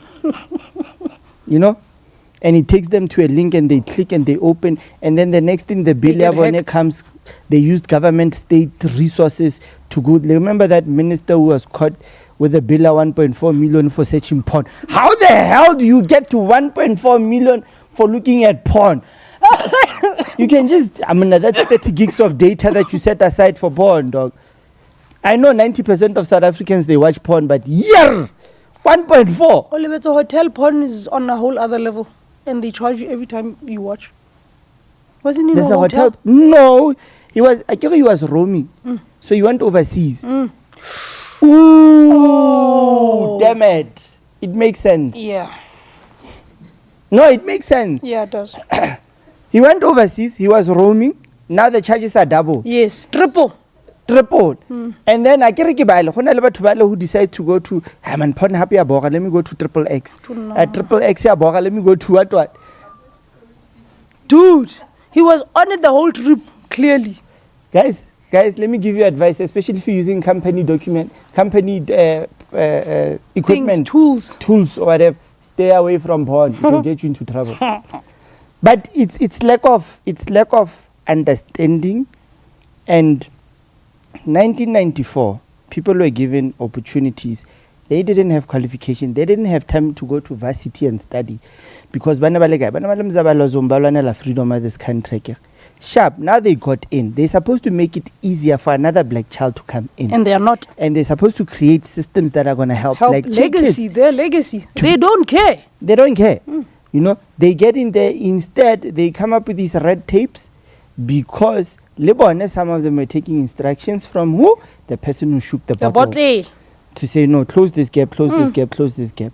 And it takes them to a link and they click and they open, and then the next thing, the bill when it comes, they used government state resources to go. Remember that minister who was caught with a bill of 1.4 million for searching porn? How the hell do you get to 1.4 million for looking at porn? You can just, that's 30 gigs of data that you set aside for porn, dog. I know 90% of South Africans, they watch porn, but 1.4. Oliver, the hotel porn is on a whole other level, and they charge you every time you watch. Wasn't he in a hotel? No, he was roaming. So he went overseas. Ooh, damn it. It makes sense. Yeah. No, it makes sense. Yeah, it does. He went overseas, he was roaming. Now the charges are double. Yes, triple. And then I get who decide to go to let me go to Triple X. Triple X, let me go to what? Dude, he was on it the whole trip, clearly. Guys, let me give you advice, especially if you're using company equipment, tools or whatever. Stay away from porn. It will get you into trouble. But it's lack of understanding. And 1994, people were given opportunities. They didn't have qualification. They didn't have time to go to varsity and study, because freedom of this country. Sharp. Now they got in. They're supposed to make it easier for another black child to come in. And they are not. And they're supposed to create systems that are going to help. Like legacy, their legacy. They don't care. They don't care. They get in there. Instead, they come up with these red tapes, because some of them are taking instructions from who? The person who shook the bottle. To say, no, close this gap, close this gap, close this gap.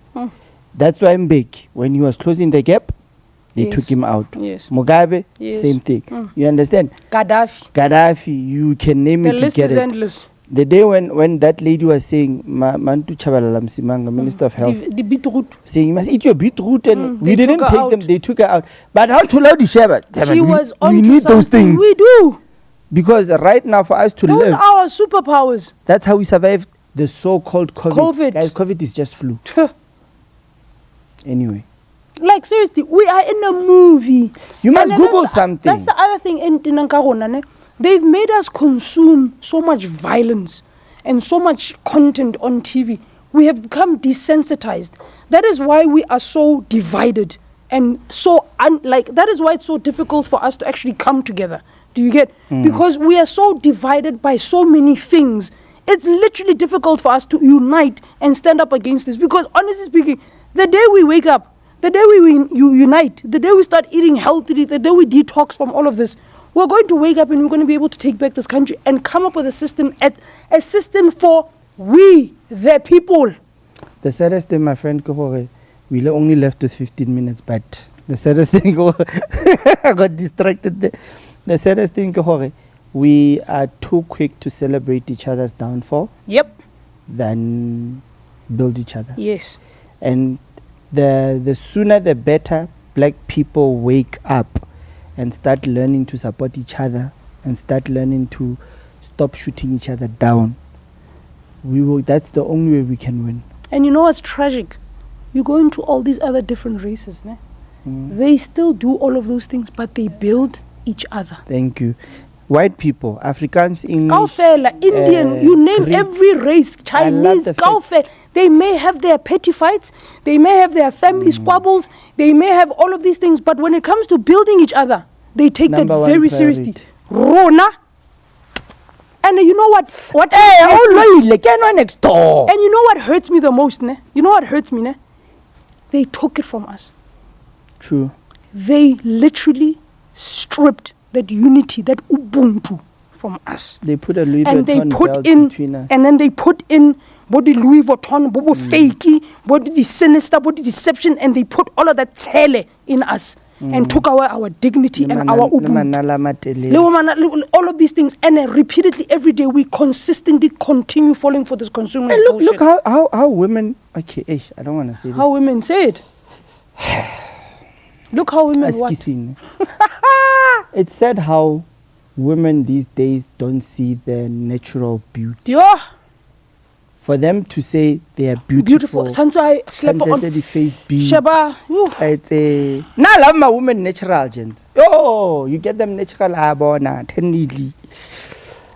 That's why I'm big. When he was closing the gap, They took him out. Yes. Mugabe, Yes. same thing. You understand? Gaddafi, you can name it. The list is endless. The day when that lady was saying, Mantu Chabalala Msimanga, Minister of Health, the beetroot, saying, you must eat your beetroot, and we didn't take out. them, they took her out. But how to load the Sheba? She was on we need those things. We do. Because right now, for us to those live, are our superpowers. That's how we survived the so-called COVID. Guys, COVID is just flu. Anyway. Like, seriously, we are in a movie. You must Google something. That's the other thing in Tinankarona. They've made us consume so much violence and so much content on TV. We have become desensitized. That is why we are so divided and so that is why it's so difficult for us to actually come together. Do you get? Because we are so divided by so many things. It's literally difficult for us to unite and stand up against this. Because honestly speaking, the day we wake up, the day we unite, the day we start eating healthily, the day we detox from all of this, we're going to wake up and we're going to be able to take back this country and come up with a system for we, the people. The saddest thing, my friend, we only left with 15 minutes, but the saddest thing, I got distracted there. The saddest thing, we are too quick to celebrate each other's downfall. Yep. Than build each other. Yes. And the sooner the better black people wake up and start learning to support each other and start learning to stop shooting each other down, that's the only way we can win. And you know what's tragic? You go into all these other different races, né? They still do all of those things, but they build each other. Thank you. White people, Afrikaans, English, Indian, you name Greek, every race, Chinese, they may have their petty fights, they may have their family squabbles, they may have all of these things, but when it comes to building each other, they take that very seriously. Rona. And you know what? Next door. And you know what hurts me the most, ne? You know what hurts me, ne? They took it from us. True. They literally stripped that unity, that ubuntu from us. They put a Louis and they put belt in between us. And then they put in body Louis Vuitton, body fakey, body the sinister, body deception, and they put all of that tele in us and took away our dignity and our ubuntu. All of these things, and repeatedly every day we consistently continue falling for this consumer bullshit. Look how women. Okay, I don't want to say this. How women say it. Look how women what? It's sad how women these days don't see their natural beauty. Yeah. For them to say they are beautiful. Since I slept on the face beat. Shaba. It's a I love my women natural gens. Oh, you get them natural tenderly.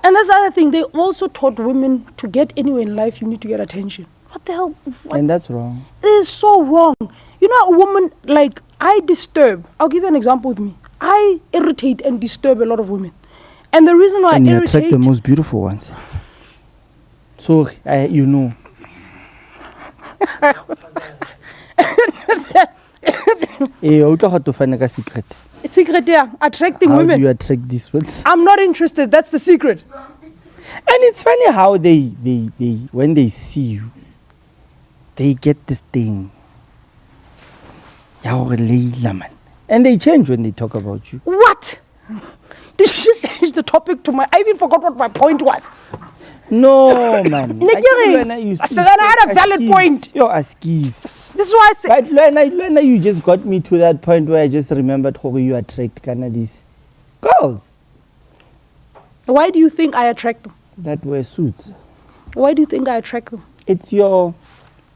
And that's the other thing. They also taught women to get anywhere in life, you need to get attention. What the hell? What? And that's wrong. It is so wrong. You know, a woman, like, I disturb. I'll give you an example with me. I irritate and disturb a lot of women. And the reason why I irritate... And you attract the most beautiful ones. So, you know. Secret. Secret, yeah. Attracting women. How do you attract these ones? I'm not interested. That's the secret. And it's funny how they when they see you, they get this thing. And they change when they talk about you. What? Did you just change the topic to I even forgot what my point was. No, man. I said I had a valid point. You're a skis. This is why I said. But Luana, you just got me to that point where I just remembered how you attract these girls. Why do you think I attract them? That wear suits. Why do you think I attract them? It's your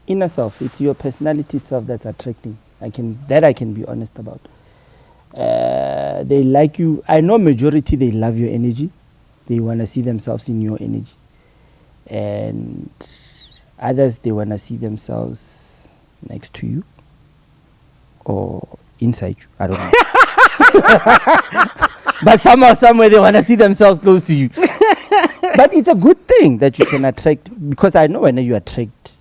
inner self. It's your personality itself that's attracting. I can be honest about. They like you. I know majority, they love your energy. They want to see themselves in your energy. And others, they want to see themselves next to you or inside you. I don't know. But somehow, somewhere, they want to see themselves close to you. But it's a good thing that you can attract, because I know when you attract,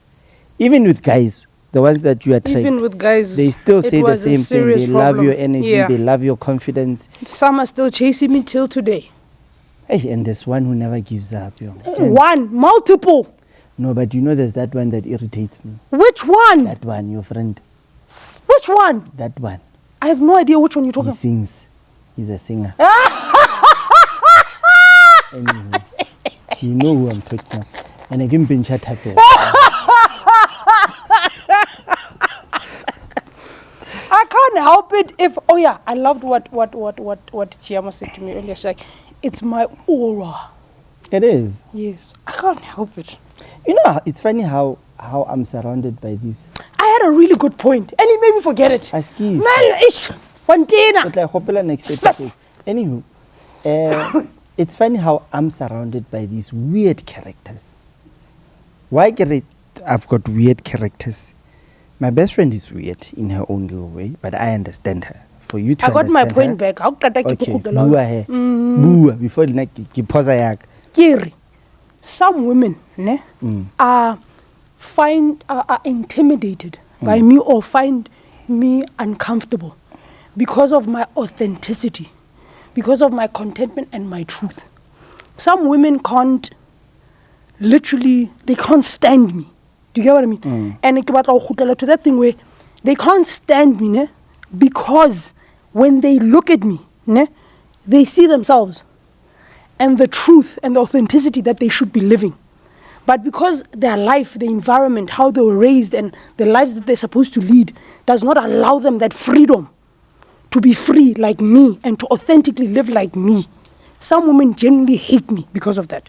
even with guys, the ones that you attract, even with guys, they still say the same thing. They love your energy, they love your confidence. Some are still chasing me till today. Hey, and there's one who never gives up. One, multiple. No, but you know there's that one that irritates me. Which one? That one, your friend. Which one? That one. I have no idea which one you're talking He sings. He's a singer. Anyway, you know who I'm talking about. And again, Ben Chat happened. I can't help it if I loved what Tiama said to me earlier. She's like, it's my aura. It is. Yes. I can't help it. You know, it's funny how I'm surrounded by this. I had a really good point and he made me forget it. Askies. Man, ish. Container. But like hopefully next episode. Anywho, it's funny how I'm surrounded by these weird characters. Why get it? I've got weird characters. My best friend is weird in her own little way, but I understand her. For you to I got my point her, back. How can I keep okay, bua he. Bua before like posa yak. Kiri, some women are intimidated by me or find me uncomfortable because of my authenticity, because of my contentment and my truth. Some women can't stand me. Do you get what I mean? And it to that thing where they can't stand me because when they look at me, they see themselves and the truth and the authenticity that they should be living. But because their life, the environment, how they were raised and the lives that they're supposed to lead does not allow them that freedom to be free like me and to authentically live like me, some women genuinely hate me because of that.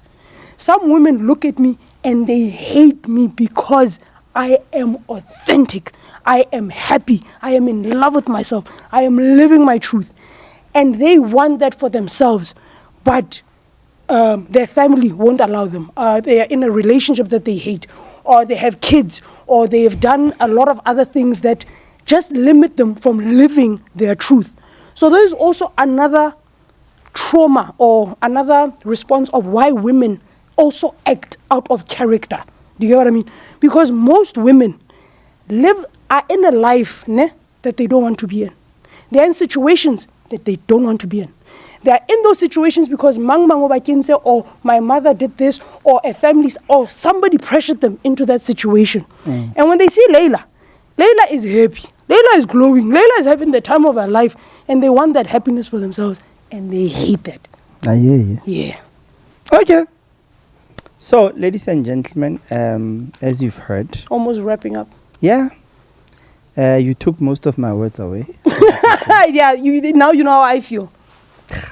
Some women look at me and they hate me because I am authentic. I am happy. I am in love with myself. I am living my truth. And they want that for themselves. But their family won't allow them. They are in a relationship that they hate. Or they have kids. Or they have done a lot of other things that just limit them from living their truth. So there is also another trauma or another response of why women also act out of character. Do you get what I mean? Because most women are in a life that they don't want to be in. They're in situations that they don't want to be in. They are in those situations because or my mother did this, or a family, or somebody pressured them into that situation. And when they see Layla is happy. Layla is glowing. Layla is having the time of her life, and they want that happiness for themselves, and they hate that. Yeah. Okay. So, ladies and gentlemen, as you've heard, almost wrapping up. Yeah. You took most of my words away. Yeah. Now you know how I feel.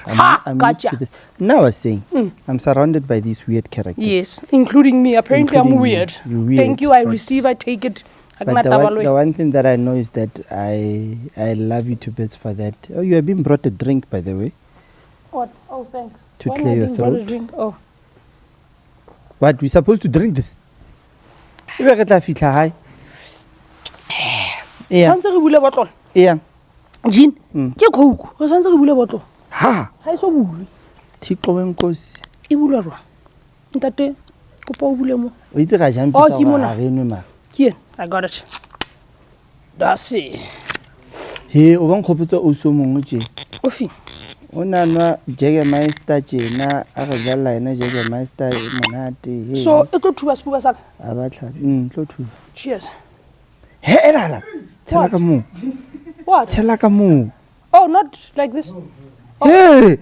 I'm gotcha. Now I was saying, I'm surrounded by these weird characters. Yes, including me. Apparently, I'm weird. You're weird. Thank you. I receive. I take it. But the one thing that I know is that I love you to bits for that. Oh, you have been brought a drink, by the way. What? Oh, thanks. To clear your throat. A drink? Oh. What? We're supposed to drink this? Yeah. Yeah. Jean, ke Coke. O santse re bule botlo. Ha. Ha iso bule. Thiko wenkosi. E bulwa jwa. Ntate, kopa o bule mo. O itse ga jang pisa ga re nwe ma. Ke I got it. That's it. He o bang khopotsa o so mongwe tje. Ofi. O nwa Jägermeister tjena a re jalla ena Jägermeister e monate. So e tlo thuba sefuba saka. A batla tlo thuba. Cheers. He elala. Tshela ka mo. What? Tshela ka mo. Oh, not like this. Oh. Hey.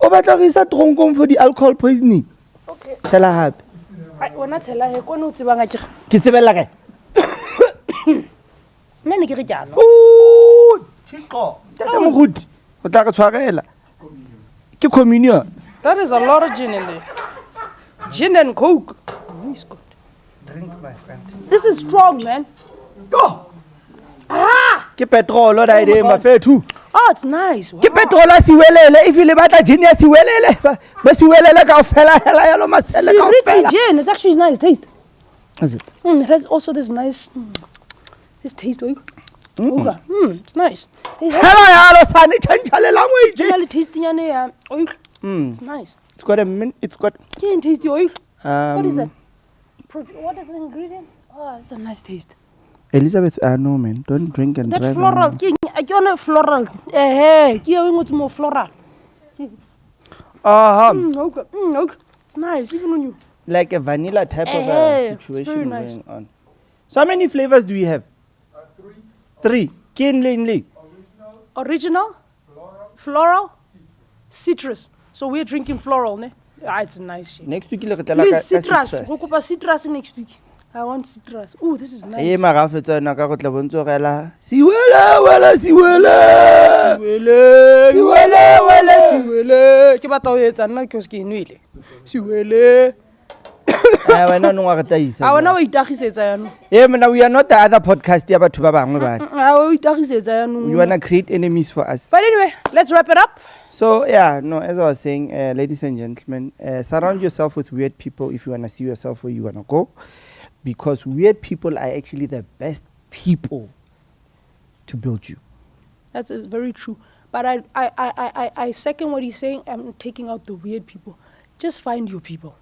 O batla go isa tronkong for the alcohol poisoning. Okay. Tshela hape. Ai wena tshela he kone o tsebanga ke. Ke tsebella kae? Nna ne ke re jana. O thiko. Tata mo gudi. O tla ka tshwarela. Ke communion. That is a lot of gin in there. Gin and Coke. Nice good. Drink, my friend. This is strong, man. Go. Ah! Ke petrol o dai de mafethu. Oh, it's nice. Wow. Ke petrol a siwelele if le batla gin ya siwelele ba siwelele ka ofela hela ya lo masele ka ofela. Gin, it's actually nice taste. Is it? It has also this nice this taste like. It's nice. Hela ya lo sane change le language. It's tasting ya oil. It's nice. It's got a mint, it's got Can taste the oil. What is that? What is the ingredients? Oh, it's a nice taste. Elizabeth, no man, don't drink and that drive. That floral, I don't floral. Hey, you more floral. Okay. Okay. It's nice, even on you. Like a vanilla type of a situation going on. So how many flavors do we have? 3. 3. Kinley. Original, Original? Floral? Citrus. So we're drinking floral, ne? Ah, it's nice shit. Next week, please, citrus. Citrus next week. I want citrus. Oh, this is nice. We are not the other podcast. You want to create enemies for us. But anyway, let's wrap it up. So yeah, no, as I was saying, ladies and gentlemen, surround yourself with weird people if you want to see yourself where you want to go, because weird people are actually the best people to build you. That's very true. But I second what he's saying. I'm taking out the weird people. Just find your people.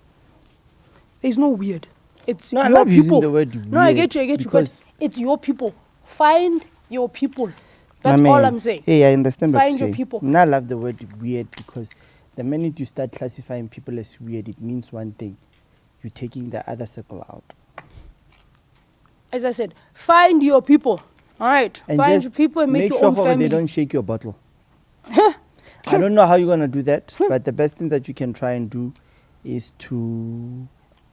There's no weird. It's no, your I'm not people. using the word weird. No, I get you. But it's your people. Find your people. That's all I'm saying. Hey, I understand what Find you're your people. I love the word weird because the minute you start classifying people as weird, it means one thing. You're taking the other circle out. As I said, find your people. All right. And find your people and make your own family. They don't shake your bottle. I don't know how you're going to do that, but the best thing that you can try and do is to,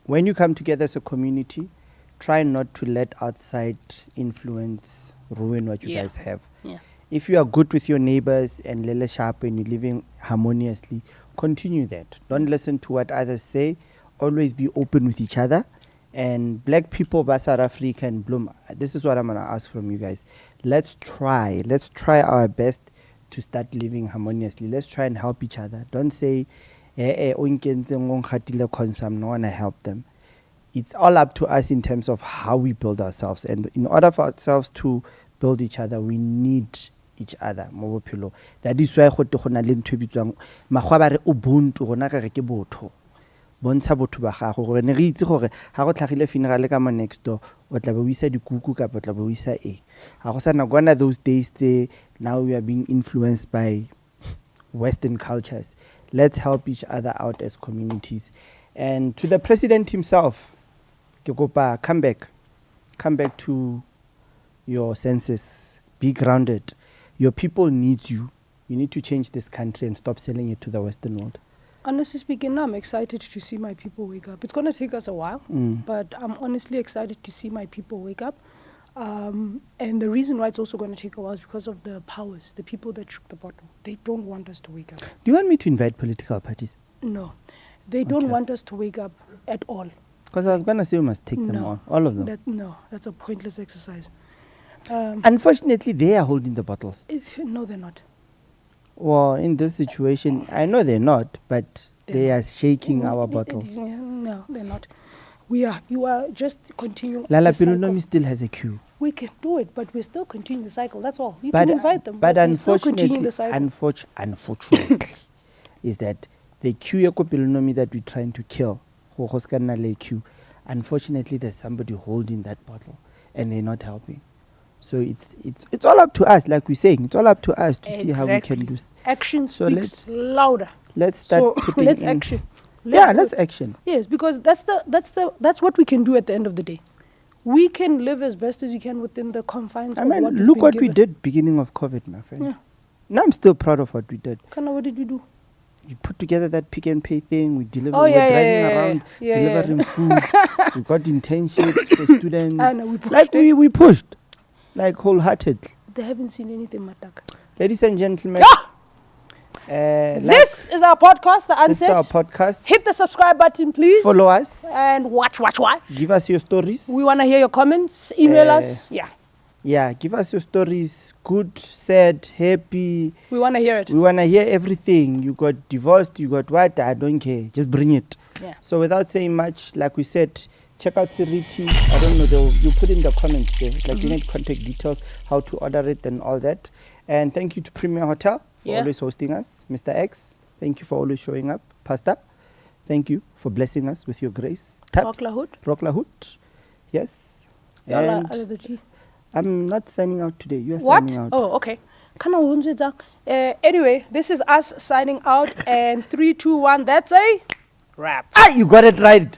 when you come together as a community, try not to let outside influence ruin what you guys have. Yeah. If you are good with your neighbors and lele sharp and you're living harmoniously, continue that. Don't listen to what others say. Always be open with each other. And black people, South Africa and Bloom, this is what I'm going to ask from you guys. Let's try our best to start living harmoniously. Let's try and help each other. Don't say, no want to help them. It's all up to us in terms of how we build ourselves. And in order for ourselves to build each other, we need each other. That is why bontsha botho ba gago gore ne re itse gore ga go tlhagile funeral ka mo next door o tla be o isa dikuku ka o tla be o isa ga go sana gona those days now we are being influenced by Western cultures. Let's help each other out as communities. And to the president himself, come back to your senses, be grounded. Your people need you. You need to change this country and stop selling it to the Western world. Honestly speaking, I'm excited to see my people wake up. It's going to take us a while, but I'm honestly excited to see my people wake up. And the reason why it's also going to take a while is because of the powers, the people that shook the bottom. They don't want us to wake up. Do you want me to invite political parties? No. They don't want us to wake up at all. Because I was going to say we must take them on, all of them. That's a pointless exercise. Unfortunately, they are holding the bottles. No, they're not. Well, in this situation, I know they're not, but they are shaking our bottle. No, they're not. We are. You are just continuing. Lala Pilunomi still has a queue. We can do it, but we're still continuing the cycle. That's all. You can invite them. But unfortunately, unfortunately, is that the queue Pilunomi that we're trying to kill, unfortunately, there's somebody holding that bottle, and they're not helping. So it's all up to us, like we're saying. It's all up to us to see how we can do. Action speaks louder. Let's start putting let's action. Let's action. Yes, because that's what we can do at the end of the day. We can live as best as we can within the confines of what we've look what given. we did beginning of COVID, my friend. Yeah. Now I'm still proud of what we did. What did we do? We put together that Pick and Pay thing. We delivered. We're driving around delivering food. We got internships for students. We pushed. Like wholeheartedly. They haven't seen anything, Mataka. Ladies and gentlemen. This is our podcast, The Unsaid. This is our podcast. Hit the subscribe button, please. Follow us. And watch. Give us your stories. We want to hear your comments. Email us. Yeah, give us your stories. Good, sad, happy. We want to hear it. We want to hear everything. You got divorced, you got what? I don't care. Just bring it. Yeah. So without saying much, like we said, check out Siriti. I don't know, you put in the comments there. Like you need contact details, how to order it and all that. And thank you to Premier Hotel for always hosting us. Mr. X, thank you for always showing up. Pastor, thank you for blessing us with your grace. Taps, Rocklahut. Yes. And I'm not signing out today. You are signing out. Oh, okay. Anyway, this is us signing out. And 3, 2, 1, that's a wrap. You got it right.